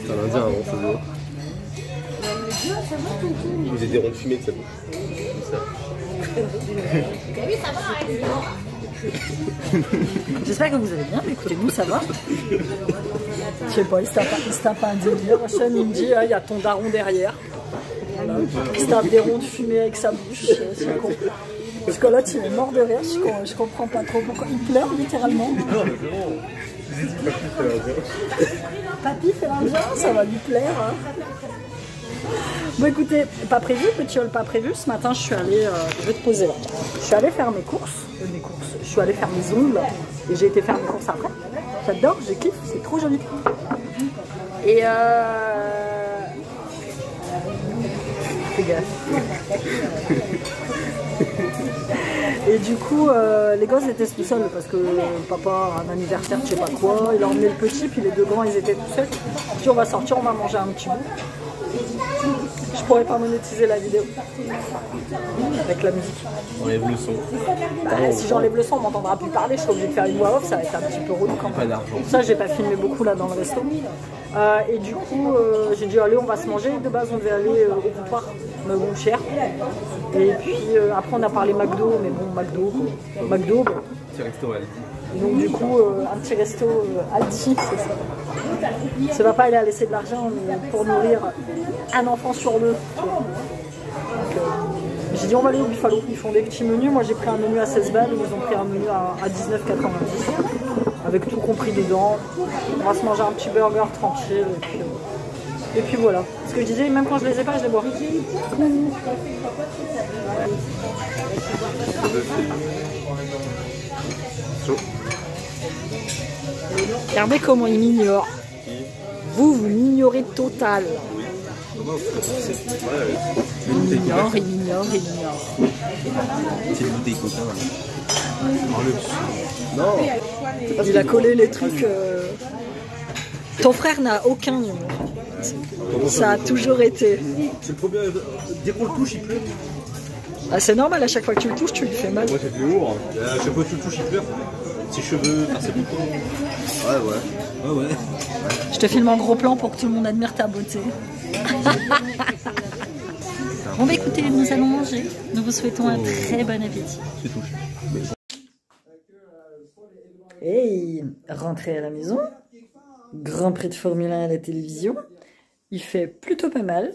C'est un indien avant, ça se voit. Il faisait des ronds de fumée de sa bouche. J'espère que vous allez bien, mais écoutez, nous ça va. Je sais pas, il se tape un délire. Hachem il me dit, il y a ton daron derrière. Voilà. Il se tape des ronds de fumée avec sa bouche. Parce que là, il est mort de rire, je comprends pas trop pourquoi. Il pleure littéralement. Papy fait l'indien, ça va lui plaire. Hein. Bon écoutez, pas prévu, petit hall pas prévu. Ce matin, je suis allée, je vais te poser là. Je suis allée faire mes courses. Je suis allée faire mes ongles et j'ai été faire mes courses après. J'adore, j'ai kiffe, c'est trop joli. Et fais gaffe. Et du coup, les gosses étaient tout seuls parce que papa a un anniversaire, je sais pas quoi. Il a emmené le petit, puis les deux grands, ils étaient tout seuls. Puis on va sortir, on va manger un petit bout. Je pourrais pas monétiser la vidéo avec la musique. Enlève le son. Bah, si j'enlève le son, on m'entendra plus parler. Je suis obligée de faire une voix off, ça va être un petit peu relou quand même. Pas d'argent. Ça, j'ai pas filmé beaucoup là dans le resto. Et du coup, j'ai dit allez, on va se manger. De base, on devait aller au comptoir, mais bon, cher. Et puis après, on a parlé McDo, mais bon, McDo. Bon. Petit resto Aldi. Donc du coup, un petit resto Aldi, c'est ça. Ce papa, il a laissé de l'argent pour nourrir un enfant sur deux. J'ai dit on va aller au Buffalo, ils font des petits menus. Moi j'ai pris un menu à 16 balles, ils ont pris un menu à 19,90 avec tout compris dedans. On va se manger un petit burger tranquille et puis voilà. Ce que je disais, même quand je les ai pas, je les bois. Regardez comment il m'ignore. Vous m'ignorez total. Il m'ignore. C'est une bouteille coca. Non. Il a collé les trucs. Ton frère n'a aucun humour. Ça a toujours été. C'est le premier. Dès qu'on le touche, il pleure. Ah, c'est normal, à chaque fois que tu le touches, tu lui fais mal. Moi, j'ai de l'humour. À chaque fois que tu le touches, il pleure. Ses cheveux, ses boutons. Ouais. Je te filme en gros plan pour que tout le monde admire ta beauté. Bon bah écoutez, nous allons manger. Nous vous souhaitons un très bon appétit. C'est tout. Hey, rentrée à la maison. Grand Prix de Formule 1 à la télévision. Il fait plutôt pas mal.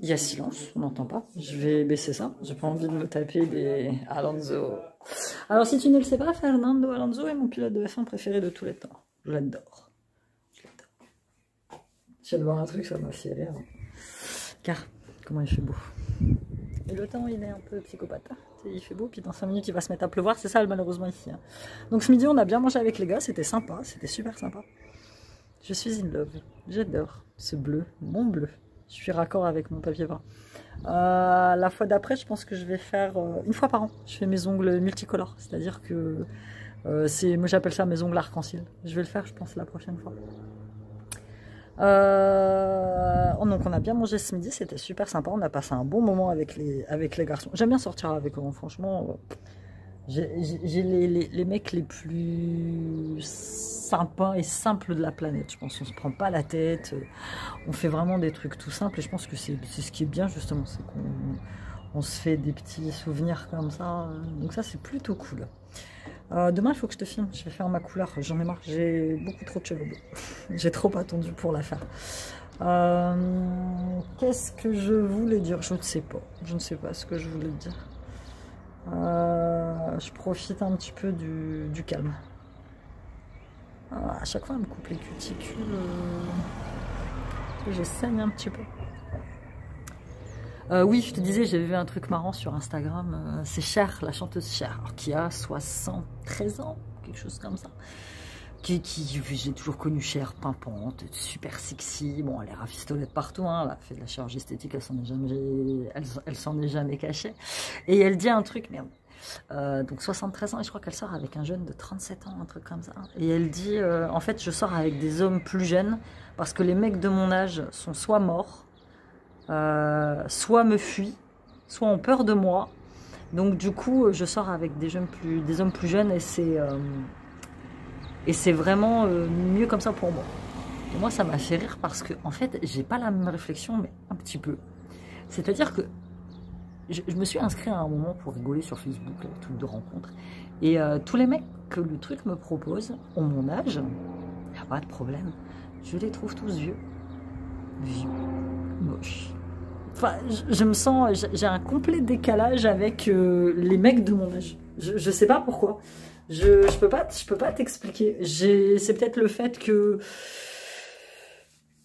Il y a silence, on n'entend pas. Je vais baisser ça. J'ai pas envie de me taper des Alonso. Alors si tu ne le sais pas, Fernando Alonso est mon pilote de F1 préféré de tous les temps. Je l'adore. Je viens de voir un truc, ça m'a fait rire. Car, comment il fait beau. Et le temps, il est un peu psychopathe. Il fait beau, puis dans 5 minutes, il va se mettre à pleuvoir. C'est ça, malheureusement, ici. Donc ce midi, on a bien mangé avec les gars. C'était sympa, c'était super sympa. Je suis in love. J'adore ce bleu, mon bleu. Je suis raccord avec mon papier peint. La fois d'après, je pense que je vais faire une fois par an. Je fais mes ongles multicolores. C'est-à-dire que moi j'appelle ça mes ongles arc-en-ciel. Je vais le faire, je pense, la prochaine fois. Donc on a bien mangé ce midi, c'était super sympa. On a passé un bon moment avec les garçons. J'aime bien sortir avec eux, franchement. J'ai les mecs les plus sympas et simples de la planète. Je pense qu'on se prend pas la tête. On fait vraiment des trucs tout simples. Et je pense que c'est ce qui est bien justement. C'est qu'on se fait des petits souvenirs comme ça. Donc ça c'est plutôt cool. Demain il faut que je te filme. Je vais faire ma couleur. J'en ai marre. J'ai beaucoup trop de cheveux bleus. J'ai trop attendu pour la faire. Qu'est-ce que je voulais dire? Je ne sais pas. Je ne sais pas ce que je voulais dire. Je profite un petit peu du calme. À chaque fois, elle me coupe les cuticules. Je saigne un petit peu. Oui, je te disais, j'ai vu un truc marrant sur Instagram. C'est Cher, la chanteuse Cher, qui a 73 ans, quelque chose comme ça. J'ai toujours connu Cher, pimpante, super sexy. Bon, elle est rafistolée de partout, hein, elle a fait de la chirurgie esthétique, elle s'en est jamais cachée. Et elle dit un truc, merde. Donc 73 ans, et je crois qu'elle sort avec un jeune de 37 ans, un truc comme ça. Et elle dit, en fait, je sors avec des hommes plus jeunes, parce que les mecs de mon âge sont soit morts, soit me fuient, soit ont peur de moi. Donc du coup, je sors avec des hommes plus jeunes, et c'est vraiment mieux comme ça pour moi. Et moi, ça m'a fait rire parce que, en fait, j'ai pas la même réflexion, mais un petit peu. C'est-à-dire que je me suis inscrit à un moment pour rigoler sur Facebook, là, le truc de rencontre. Et tous les mecs que le truc me propose ont mon âge, il n'y a pas de problème. Je les trouve tous vieux, moches. Enfin, je me sens, j'ai un complet décalage avec les mecs de mon âge. Je sais pas pourquoi. Je peux pas t'expliquer. C'est peut-être le fait que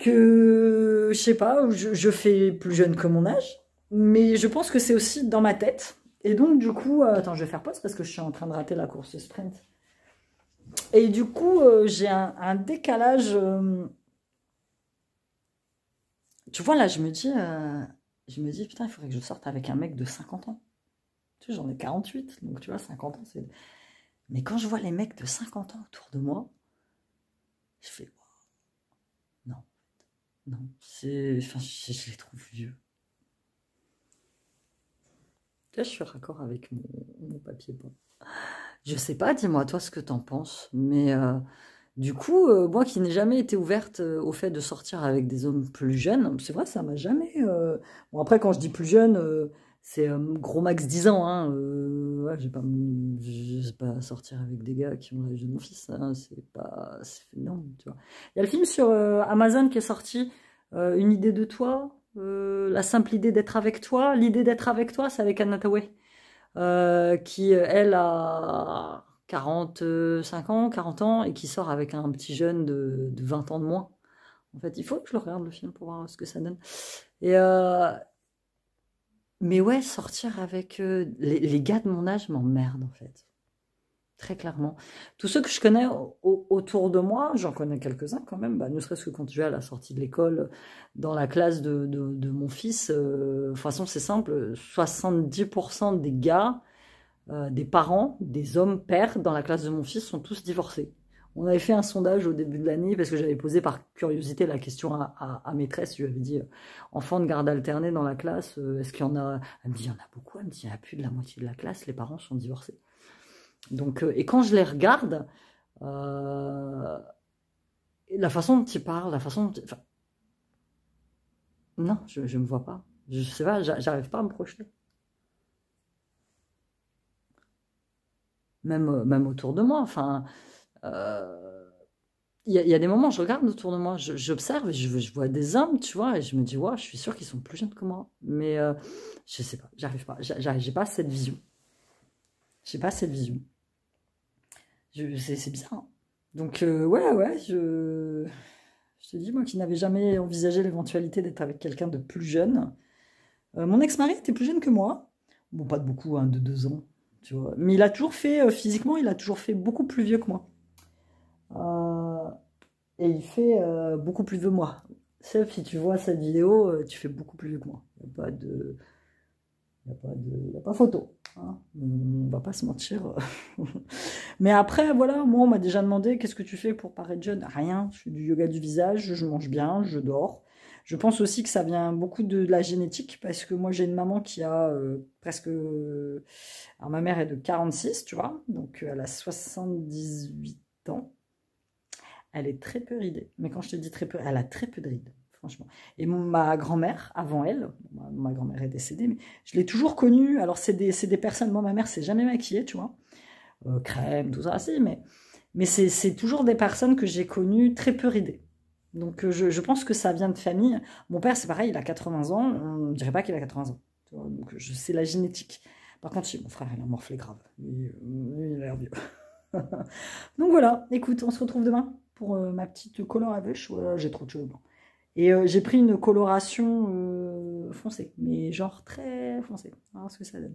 je sais pas, je fais plus jeune que mon âge. Mais je pense que c'est aussi dans ma tête. Et donc, du coup, attends, je vais faire pause parce que je suis en train de rater la course sprint. Et du coup, j'ai un décalage. Tu vois, là, je me dis, putain, il faudrait que je sorte avec un mec de 50 ans. Tu sais, j'en ai 48, donc tu vois, 50 ans, c'est... Mais quand je vois les mecs de 50 ans autour de moi, je fais, wow. Non, enfin, je les trouve vieux. Là, je suis raccord avec mon papier peint. Je sais pas, dis-moi toi ce que t'en penses, mais du coup, moi qui n'ai jamais été ouverte au fait de sortir avec des hommes plus jeunes, c'est vrai, ça m'a jamais... Bon, après, quand je dis plus jeune, c'est gros max 10 ans, hein, ouais, je vais pas sortir avec des gars qui ont l'âge de mon fils, hein, non, tu vois. Il y a le film sur Amazon qui est sorti, Une idée de toi, la simple idée d'être avec toi. L'idée d'être avec toi, c'est avec Anne Hathaway, qui, elle, a 45 ans, 40 ans, et qui sort avec un petit jeune de 20 ans de moins. En fait, il faut que je le regarde, le film, pour voir ce que ça donne. Et, mais ouais, sortir avec les gars de mon âge m'emmerdent, en fait. Très clairement. Tous ceux que je connais autour de moi, j'en connais quelques-uns quand même, bah, ne serait-ce que quand tu es à la sortie de l'école, dans la classe de mon fils, de toute façon c'est simple, 70% des gars, des parents, des hommes pères dans la classe de mon fils sont tous divorcés. On avait fait un sondage au début de l'année parce que j'avais posé par curiosité la question à maîtresse, je lui avais dit enfant de garde alternée dans la classe, est-ce qu'il y en a? Elle me dit il y en a beaucoup, elle me dit il y a plus de la moitié de la classe, les parents sont divorcés. Donc, et quand je les regarde, la façon dont ils parlent, enfin, non, je ne me vois pas. Je sais pas, j'arrive pas à me projeter. Même autour de moi, enfin, il y a des moments, je regarde autour de moi, j'observe et je vois des hommes, tu vois, et je me dis, ouais, je suis sûre qu'ils sont plus jeunes que moi. Mais je sais pas, j'arrive pas, j'ai pas cette vision. J'ai pas cette vision. C'est bizarre. Hein. Donc, ouais, je te dis, moi qui n'avais jamais envisagé l'éventualité d'être avec quelqu'un de plus jeune. Mon ex-mari était plus jeune que moi. Bon, pas de beaucoup, hein, de 2 ans, tu vois. Mais il a toujours fait, physiquement, il a toujours fait beaucoup plus vieux que moi. Et il fait beaucoup plus vieux que moi. Sauf si tu vois cette vidéo, tu fais beaucoup plus vieux que moi. Il n'y a pas photo. Hein. On va pas se mentir. Mais après, voilà, moi, on m'a déjà demandé qu'est-ce que tu fais pour paraître jeune. Rien, je fais du yoga du visage, je mange bien, je dors. Je pense aussi que ça vient beaucoup de la génétique, parce que moi, j'ai une maman qui a presque... Alors, ma mère est de 46, tu vois, donc elle a 78 ans. Elle est très peu ridée. Mais quand je te dis très peu, elle a très peu de rides. Franchement. Et ma grand-mère, avant elle, ma grand-mère est décédée, mais je l'ai toujours connue. Alors, c'est des personnes, moi, ma mère s'est jamais maquillée, tu vois. Crème, tout ça, si, mais c'est toujours des personnes que j'ai connues très peu ridées. Donc, je pense que ça vient de famille. Mon père, c'est pareil, il a 80 ans. On ne dirait pas qu'il a 80 ans. Tu vois, donc, c'est la génétique. Par contre, mon frère, il a morflé grave. Lui, il a l'air vieux. Donc, voilà. Écoute, on se retrouve demain pour ma petite color à bûche. Voilà, j'ai trop de cheveux blancs. Et j'ai pris une coloration foncée, mais genre très foncée. On va voir ce que ça donne.